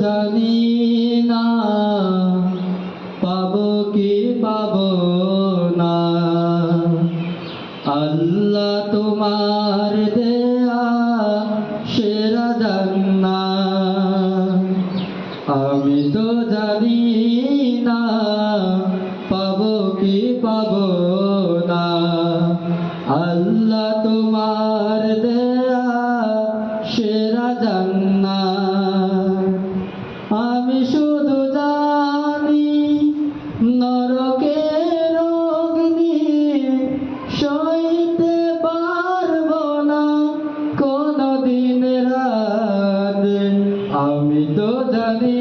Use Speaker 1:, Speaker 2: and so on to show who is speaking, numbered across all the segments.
Speaker 1: জানি না পাবো কি পাবো না। আল্লাহ তোমার দেয়া সেরা জান্নাত। আমি তো জানি না পাবো কি পাবো না। আল্লাহ তোমার দেয়া সেরা জান্নাত। আমি শুধু জানি নরকের অগ্নি সইতে পারবো না কোনদিন রাত। আমি তো জানি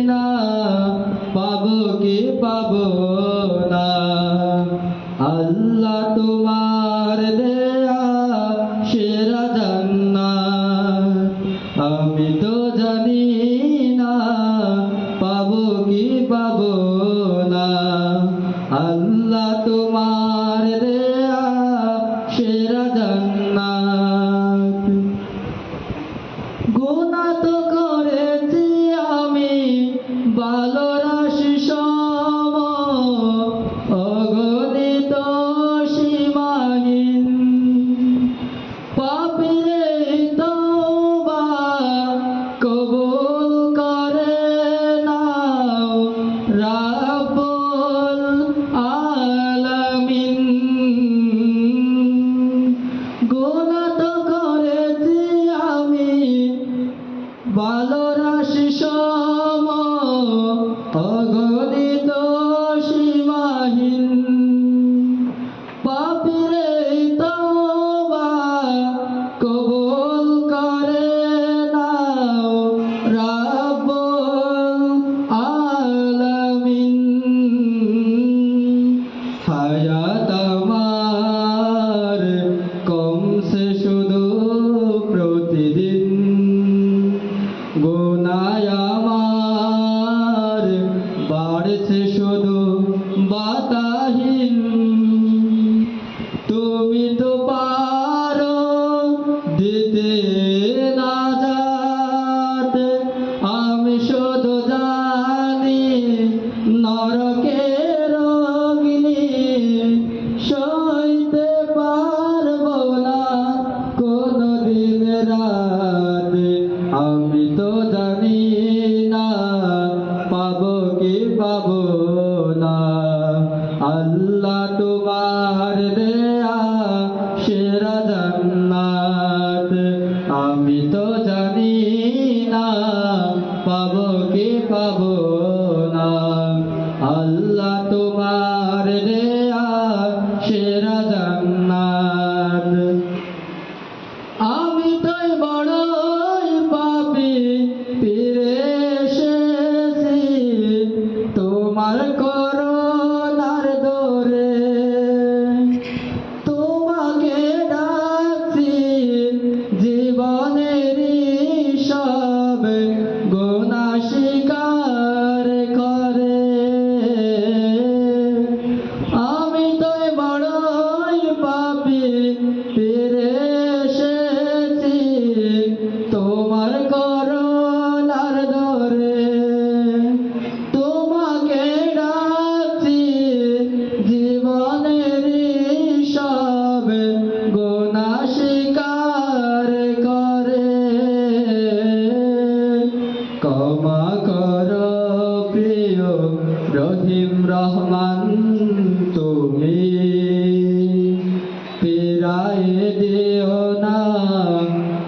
Speaker 1: না পাবো কি পাবো না। আল্লাহ তোমার দেয়া সেরা জান্নাত। আমি তো জানি না পাবো কি পাবো না। আল্লাহ তোমার দেয়া সেরা জান্নাত। গুনাহ তো করেছি আমি ভালো রাশি সম, অগণিত সীমাহীন। পাপীরে তওবা কবুল করে নাও রাব্বুল আলামিন। গুনাহ তো করেছি আমি ভালো রাশি সম, অগণিত সীমাহীন। পাপীরে তওবা কবুল করে নাও রাব্বুল আলামিন। হায়াত আমার কমছে শুধু প্রতিদিন, গুনাহ আমার বাড়ছে শুধু বাতাহীন। তুমি তো পারো দিতে নাজাত। আমি শুধু জানি নরকের অগ্নি সইতে পারবো না কোনদিন রাত। আমি তো জানি না পাবো কি পাবো না। আল্লাহ তোমার দেয়া সেরা জান্নাত। আমি তো জানি না পাবো কি পাবো না। আল্লাহ তোমার দেয়া সেরা জান্নাত। আমি তাই বড়ই পাপী ফিরে এসেছি তোমার করুণার দরে। তোমাকে ডাকছি জীবনেরই সব গুনাহ স্বীকার করে। আমি তাই বড়ই পাপী ফিরে এসেছি তোমার করুণার দরে। তোমাকে ডাকছি জীবনেরই সব গুনাহ স্বীকার করে। ক্ষমা করো প্রিয় রহিম রহমান তুমি, ফিরায়ে দিও না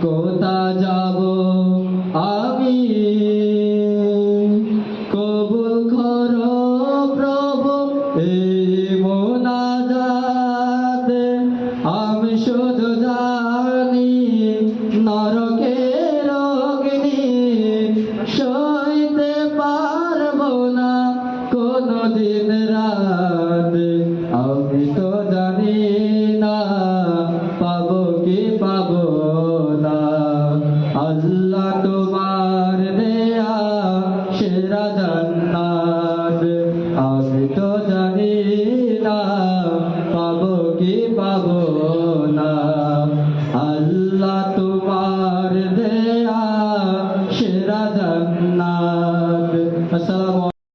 Speaker 1: কোথা যাব আমি। কবুল করো প্রভু এই মোনাজাত। আমি শুধু জানি নরকের অগ্নি সইতে পারবো না কোনদিন রাত। আমি তো জানি না পাবো কি পাবো না। আল্লাহ তোমার দেয়া জান্নাত। আসসালামু